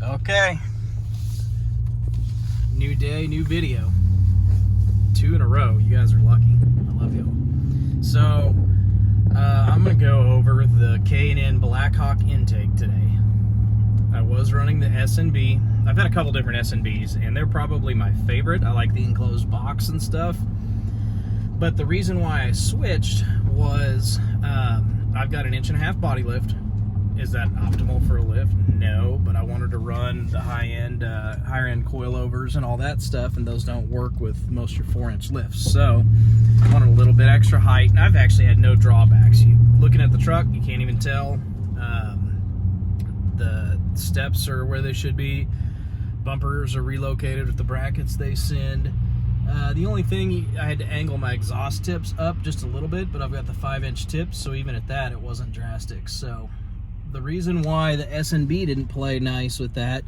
Okay. New day, new video. 2 in a row. You guys are lucky. I love you. So, I'm going to go over the K&N Blackhawk intake today. I was running the S&B. I've had a couple different S&Bs, and they're probably my favorite. I like the enclosed box and stuff. But the reason why I switched was I've got an 1.5-inch body lift. Is that optimal for a lift? No, but I wanted to run the higher-end coilovers and all that stuff, and those don't work with most of your 4-inch lifts. So I wanted a little bit extra height, and I've actually had no drawbacks. Looking at the truck, you can't even tell. The steps are where they should be. Bumpers are relocated with the brackets they send. The only thing, I had to angle my exhaust tips up just a little bit, but I've got the 5-inch tips, so even at that, it wasn't drastic. So the reason why the S&B didn't play nice with that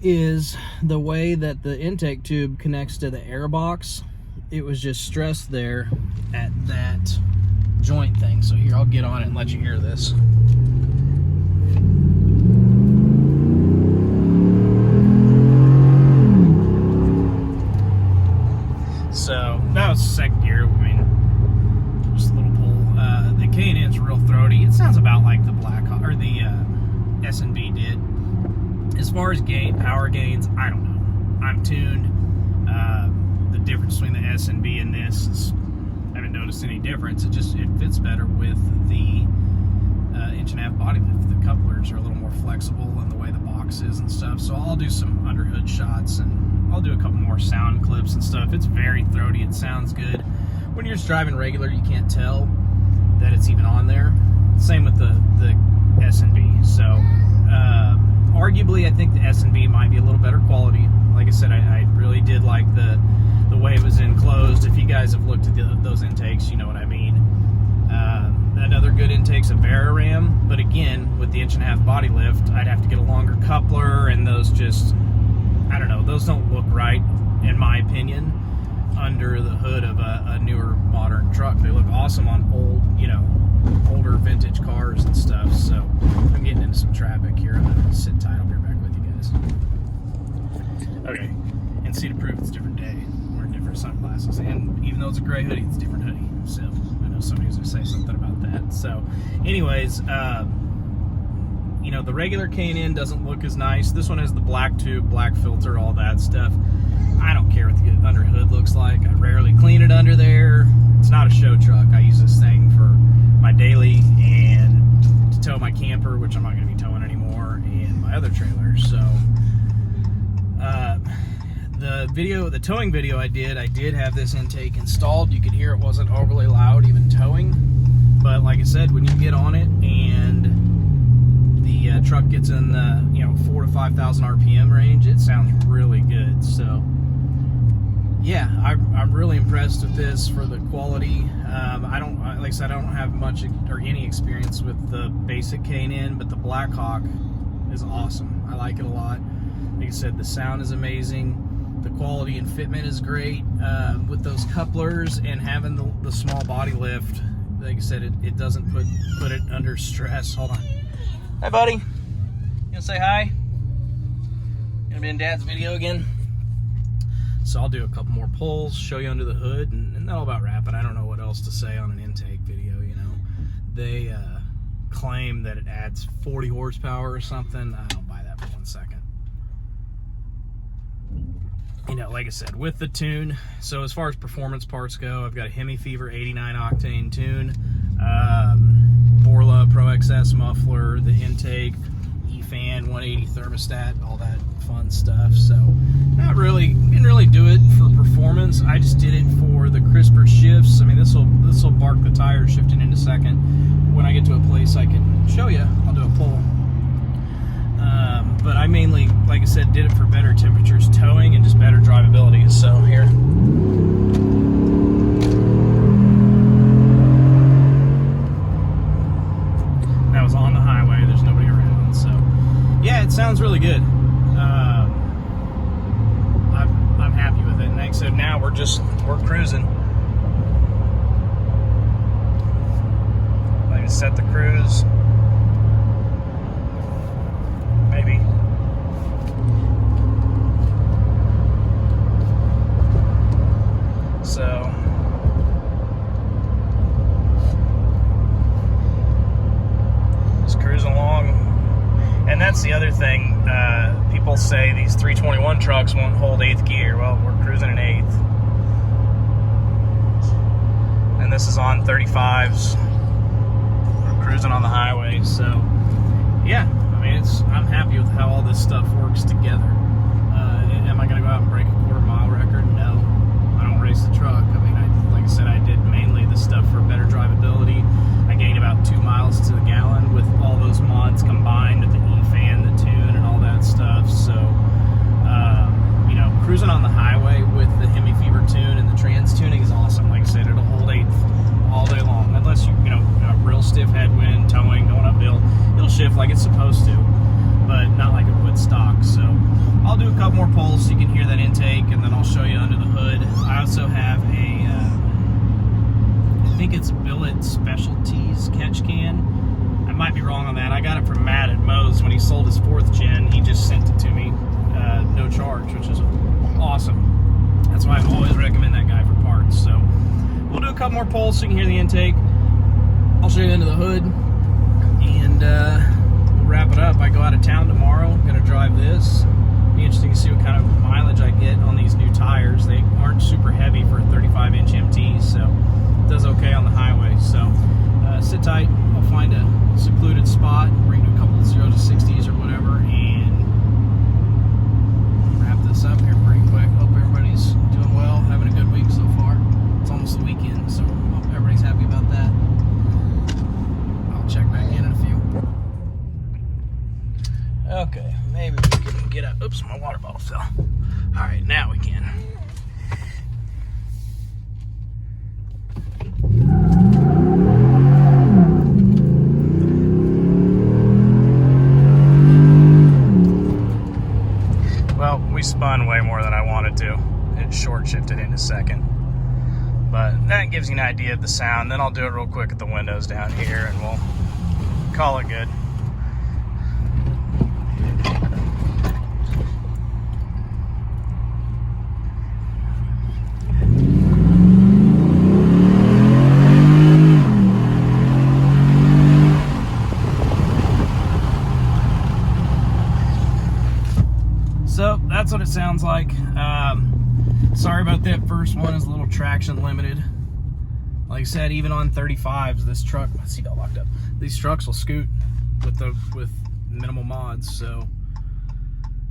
is the way that the intake tube connects to the air box. It was just stressed there at that joint thing. So here, I'll get on it and let you hear this. So that was second gear. I mean, just a little pull. The K&N's real throaty. It sounds about like the Blackhawk or the S&B did. As far as power gains, I don't know. I'm tuned. The difference between the S&B and this is, I haven't noticed any difference. It fits better with the 1.5-inch body lift. The couplers are a little more flexible in the way the box is and stuff. So I'll do some under hood shots, and I'll do a couple more sound clips and stuff. It's very throaty. It sounds good. When you're just driving regular, you can't tell that it's even on there. Same with the S&B. So arguably, I think the S&B might be a little better quality. Like I said, I really did like the way it was enclosed. If you guys have looked at those intakes, you know what I mean. Another good intake's a Ram, but again, with the 1.5-inch body lift, I'd have to get a longer coupler, and those just, I don't know, those don't look right, in my opinion, under the hood of a newer modern truck. They look awesome on older vintage cars and stuff. So I'm getting into some traffic here. I'm gonna sit tight. I'll be right back with you guys. Okay, and see to prove it's a different day. Wearing different sunglasses, and even though it's a gray hoodie, it's a different hoodie. So I know somebody's gonna say something about that. So anyways, the regular K&N doesn't look as nice. This one has the black tube, black filter, all that stuff. I don't care what the under hood looks like. I rarely clean it under there. It's not a show truck. I use this thing for my daily and to tow my camper, which I'm not going to be towing anymore, and my other trailer. So the towing video I did have this intake installed. You could hear it wasn't overly loud even towing, but like I said, when you get on it and the truck gets in the 4,000 to 5,000 RPM range, it sounds really good. So yeah, I'm really impressed with this for the quality. Like I said, I don't have much or any experience with the basic K&N, but the Blackhawk is awesome. I like it a lot. Like I said, the sound is amazing. The quality and fitment is great with those couplers, and having the small body lift. Like I said, it doesn't put it under stress. Hold on. Hi, buddy. You gonna say hi? You gonna be in Dad's video again? So I'll do a couple more pulls, show you under the hood, and that'll about wrap it. I don't know what else to say on an intake video. They claim that it adds 40 horsepower or something. I don't buy that for 1 second. Like I said, with the tune, so as far as performance parts go, I've got a Hemi Fever 89 octane tune, Borla Pro XS muffler, the intake, E-fan, 180 thermostat, all that fun stuff. So didn't really do it for performance. I just did it for the crisper shifts. I mean, this will bark the tires shifting into second. When I get to a place I can show you, I'll do a pull. But I mainly, like I said, did it for better temperatures, towing, and just better drivability. So here. That was on the highway. There's nobody around. So yeah, it sounds really good. I'm happy with it. And like I said, now we're cruising. Like I set the cruise. Maybe thing. People say these 321 trucks won't hold 8th gear. Well, we're cruising in 8th. And this is on 35s. We're cruising on the highway, so yeah, I mean, I'm happy with how all this stuff works together. Am I going to go out and break a quarter-mile record? No. I don't race the truck. I mean, like I said, I did mainly the stuff for better drivability. I gained about 2 miles to the gallon with all those mods combined with the E-fan, the tune, and all that stuff. So, you know, cruising on the highway with the Hemi Fever tune and the trans tuning is awesome. Like I said, it'll hold 8th all day long, unless you know, a real stiff headwind, towing, going uphill. It'll shift like it's supposed to, but not like it would stock. So I'll do a couple more pulls so you can hear that intake, and then I'll show you under the hood. I also have a, I think it's Billet Specialties catch can. I might be wrong on that. I got it from Matt at Moe's when he sold his 4th gen. He just sent it to me, no charge, which is awesome. That's why I always recommend that guy for parts. So we'll do a couple more pulls so you can hear the intake. I'll show you under the hood, and we'll wrap it up. I go out of town tomorrow. I'm going to drive this. Be interesting to see what kind of mileage I get on these new tires. They aren't super heavy for a 35-inch MT, so it does okay on the highway. So sit tight. I'll find a secluded spot, bring a couple of 0 to 60s or whatever, and wrap this up here pretty quick. Hope everybody's doing well, having a good week so far. It's almost the weekend, so hope everybody's happy about that. I'll check back in a few. Okay, maybe we can get up. Oops, my water bottle fell. All right, now we can. Well, we spun way more than I wanted to. It short shifted into second. But that gives you an idea of the sound. Then I'll do it real quick at the windows down here, and we'll call it good. So that's what it sounds like. Sorry about that first one, is a little traction limited. Like I said, even on 35s, this truck, my seatbelt locked up. These trucks will scoot with minimal mods, so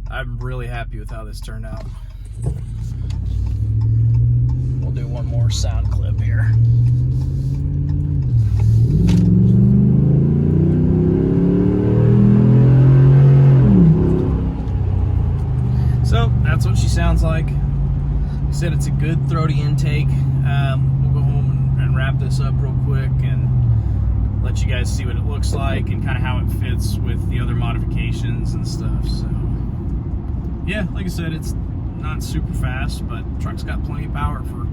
I'm really happy with how this turned out. We'll do one more sound clip here. So that's what she sounds like. Like I said, it's a good throaty intake. We'll go home and wrap this up real quick and let you guys see what it looks like and kind of how it fits with the other modifications and stuff. So yeah, like I said, it's not super fast, but the truck's got plenty of power for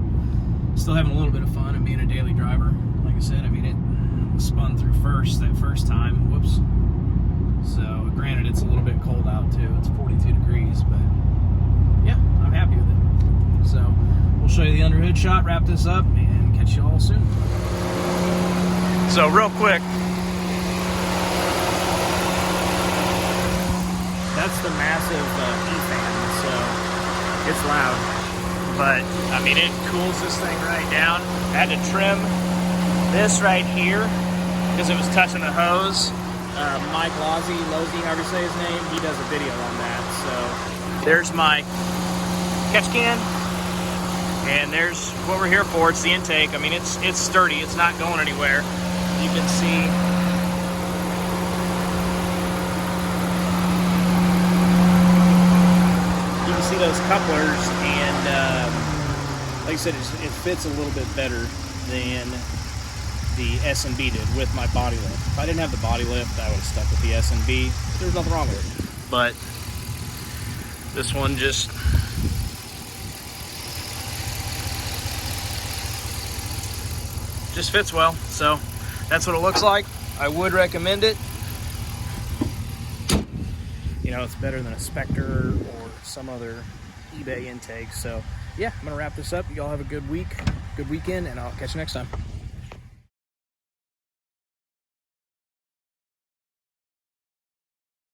still having a little bit of fun and being a daily driver. Like I said, I mean, it spun through that first time. Whoops. So granted, it's a little bit cold out too. It's 42 degrees, but yeah, I'm happy with it. So we'll show you the underhood shot, wrap this up, and catch you all soon. So real quick, that's the massive E-fan, so it's loud. But I mean, it cools this thing right down. I had to trim this right here because it was touching the hose. Mike Lozzie, however you say his name, he does a video on that. So there's my catch can, and there's what we're here for. It's the intake. I mean, it's sturdy. It's not going anywhere. You can see those couplers, and like I said, it fits a little bit better than the S&B did with my body lift. If I didn't have the body lift, I would have stuck with the S&B. There's nothing wrong with it. But this one just fits well. So that's what it looks like. I would recommend it. You know, it's better than a Spectre or some other eBay intake. So yeah, I'm gonna wrap this up. You all have a good week, good weekend, and I'll catch you next time.